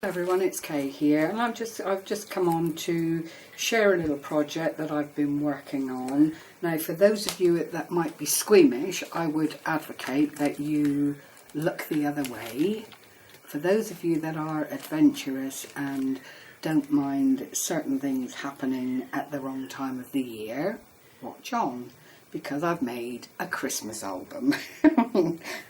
Hello everyone, it's Kay here, and I've just come on to share a little project that I've been working on. Now, for those of you that might be squeamish, I would advocate that you look the other way. For those of you that are adventurous and don't mind certain things happening at the wrong time of the year, watch on, because I've made a Christmas album.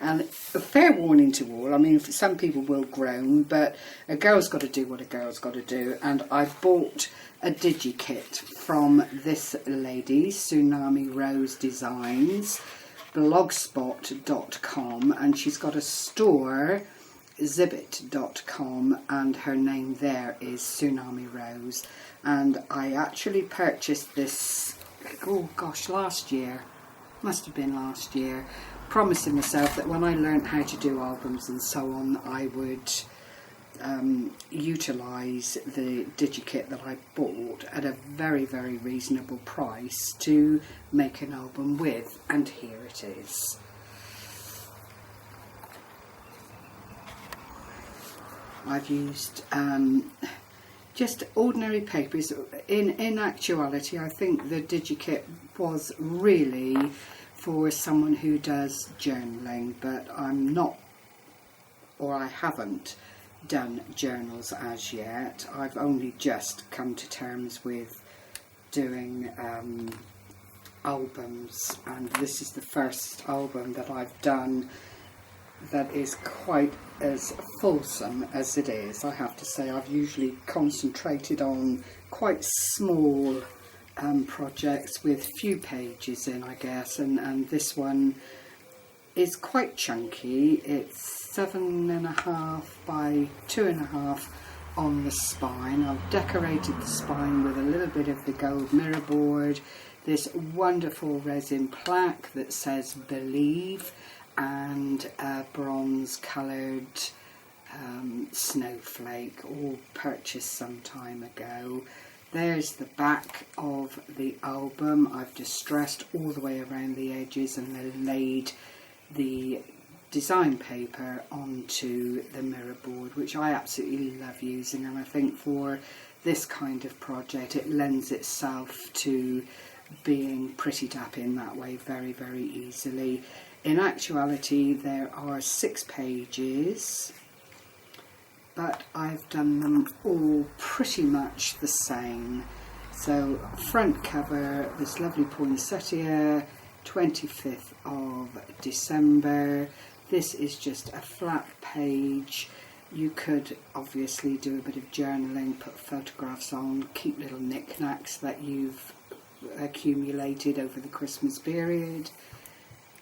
And a fair warning to all, I mean, some people will groan, but a girl's got to do what a girl's got to do. And I bought a Digi kit from this lady, Tsunamirose Designs, blogspot.com, and she's got a store, zibbit.com, and her name there is Tsunamirose. And I actually purchased this, oh gosh, last year, must have been last year, promising myself that when I learnt how to do albums and so on, I would utilise the DigiKit that I bought at a very, very reasonable price to make an album with, and here it is. I've used just ordinary papers. In actuality, I think the DigiKit was really for someone who does journaling, but I'm not, or I haven't done journals as yet. I've only just come to terms with doing albums, and this is the first album that I've done that is quite as fulsome as it is. I have to say, I've usually concentrated on quite small projects with few pages in, I guess, and this one is quite chunky. It's 7.5 by 2.5 on the spine. I've decorated the spine with a little bit of the gold mirror board, this wonderful resin plaque that says Believe, and a bronze coloured snowflake, all purchased some time ago. There's the back of the album. I've distressed all the way around the edges and then laid the design paper onto the mirror board, which I absolutely love using, and I think for this kind of project it lends itself to being prettied up in that way very, very easily. In actuality, there are 6 pages, but I've done them all pretty much the same. So front cover, this lovely poinsettia, 25th of December. This is just a flat page. You could obviously do a bit of journaling, put photographs on, keep little knickknacks that you've accumulated over the Christmas period.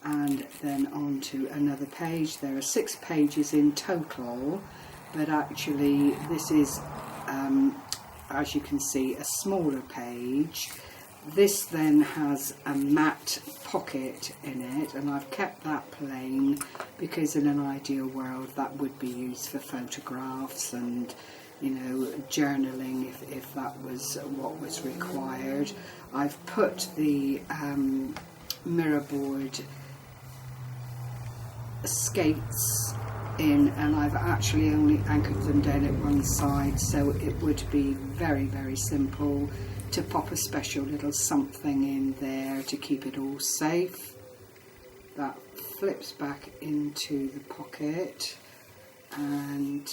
And then on to another page. There are 6 pages in total, but actually this is, as you can see, a smaller page. This then has a matte pocket in it, and I've kept that plain because in an ideal world that would be used for photographs and, you know, journaling if that was what was required. I've put the mirror board skates in, and I've actually only anchored them down at one side, so it would be very, very simple to pop a special little something in there to keep it all safe. That flips back into the pocket and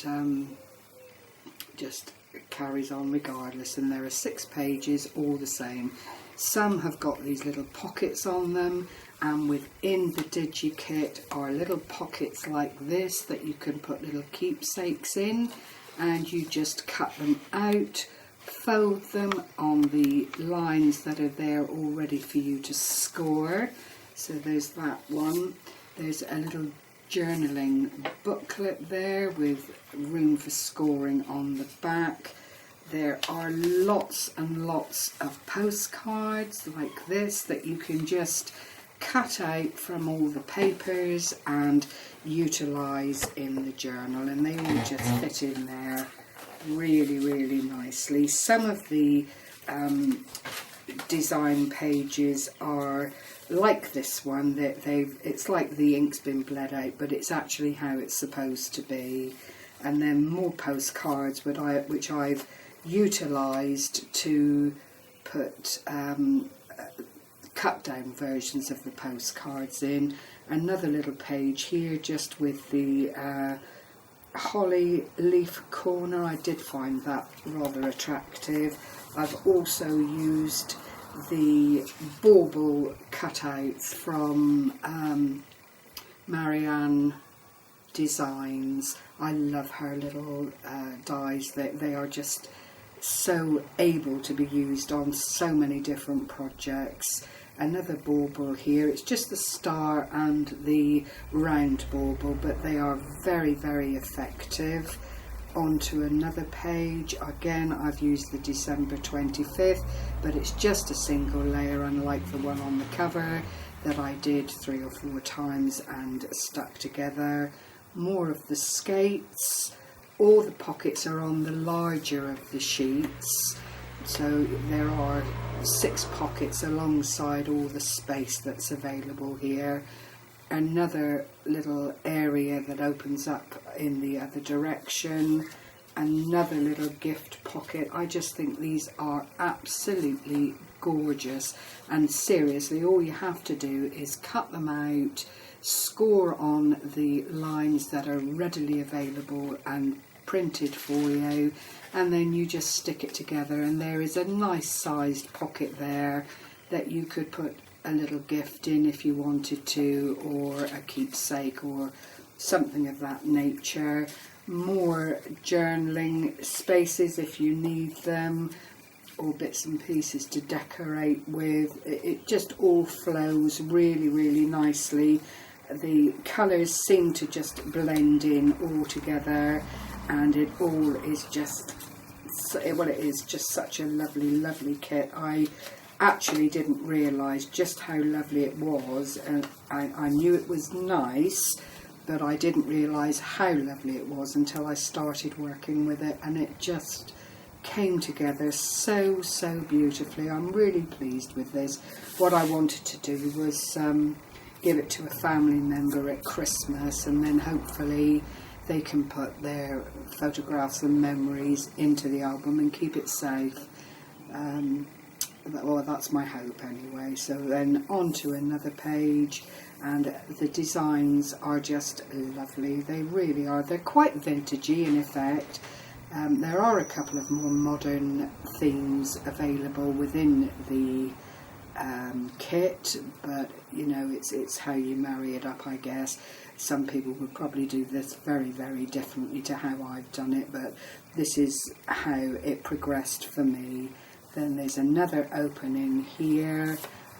just carries on regardless, and there are 6 pages all the same. Some have got these little pockets on them, and within the Digi kit are little pockets like this that you can put little keepsakes in, and you just cut them out, fold them on the lines that are there all ready for you to score. So there's that one. There's a little journaling booklet there with room for scoring on the back. There are lots and lots of postcards like this that you can just cut out from all the papers and utilise in the journal, and they all just fit in there really, really nicely. Some of the design pages are like this one, that it's like the ink's been bled out, but it's actually how it's supposed to be. and then more postcards which I've utilised to put cut down versions of the postcards in. Another little page here just with the holly leaf corner. I did find that rather attractive. I've also used the bauble cutouts from Marianne Designs. I love her little dies. They are just so able to be used on so many different projects. Another bauble here. It's just the star and the round bauble, but they are very, very effective. Onto another page. Again, I've used the December 25th, but it's just a single layer, unlike the one on the cover that I did 3 or 4 times and stuck together. More of the skates. All the pockets are on the larger of the sheets, so there are 6 pockets alongside all the space that's available here. Another little area that opens up in the other direction, another little gift pocket. I just think these are absolutely gorgeous, and seriously, all you have to do is cut them out, score on the lines that are readily available and printed for you, and then you just stick it together, and there is a nice sized pocket there that you could put a little gift in if you wanted to, or a keepsake or something of that nature. More journaling spaces if you need them, or bits and pieces to decorate with. It just all flows really, really nicely. The colours seem to just blend in all together, and it all is just, well, it is just such a lovely, lovely kit. I actually didn't realise just how lovely it was, and I knew it was nice, but I didn't realise how lovely it was until I started working with it, and it just came together so, so beautifully. I'm really pleased with this. What I wanted to do was give it to a family member at Christmas, and then hopefully they can put their photographs and memories into the album and keep it safe. Well, that's my hope anyway. So then on to another page, and the designs are just lovely. They really are. They're quite vintagey in effect. There are a couple of more modern themes available within the kit, but you know, it's how you marry it up, I guess. Some people would probably do this very, very differently to how I've done it, but this is how it progressed for me. Then there's another opening here,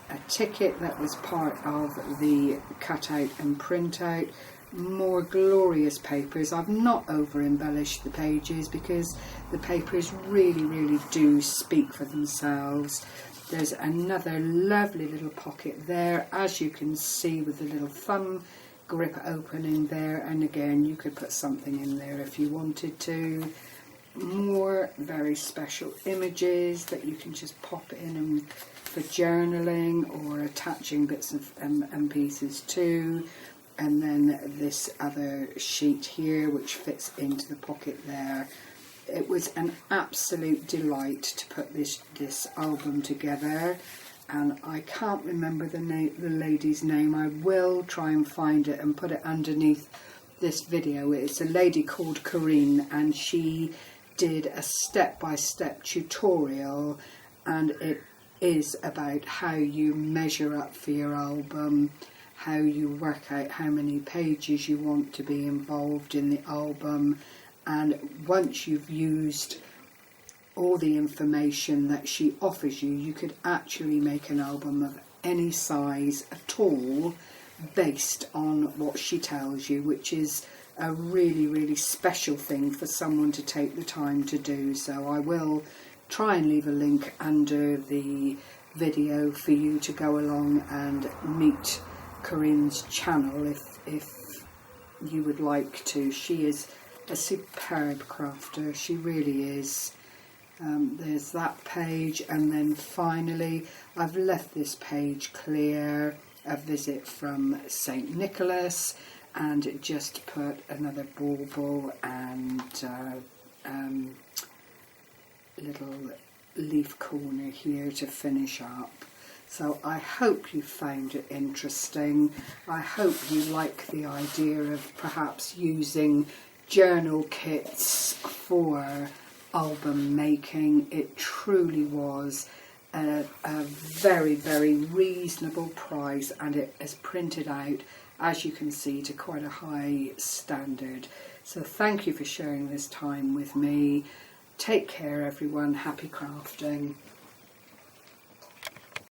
a ticket that was part of the cutout and printout. More glorious papers. I've not over embellished the pages because the papers really, really do speak for themselves. There's another lovely little pocket there, as you can see, with the little thumb grip opening there, and again you could put something in there if you wanted to. More very special images that you can just pop in and for journaling or attaching bits of and pieces to. And then this other sheet here which fits into the pocket there. It was an absolute delight to put this album together, and I can't remember the lady's name. I will try and find it and put it underneath this video. It's a lady called Corinne, and she did a step-by-step tutorial, and it is about how you measure up for your album, how you work out how many pages you want to be involved in the album, and once you've used all the information that she offers you, you could actually make an album of any size at all based on what she tells you, which is a really, really special thing for someone to take the time to do. So I will try and leave a link under the video for you to go along and meet Corinne's channel if you would like to. She is a superb crafter, she really is. There's that page, and then finally I've left this page clear, a visit from St. Nicholas, and just put another bauble and little leaf corner here to finish up. So I hope you found it interesting. I hope you like the idea of perhaps using journal kits for album making. It truly was a very, very reasonable price, and it is printed out, as you can see, to quite a high standard. So thank you for sharing this time with me. Take care everyone, happy crafting.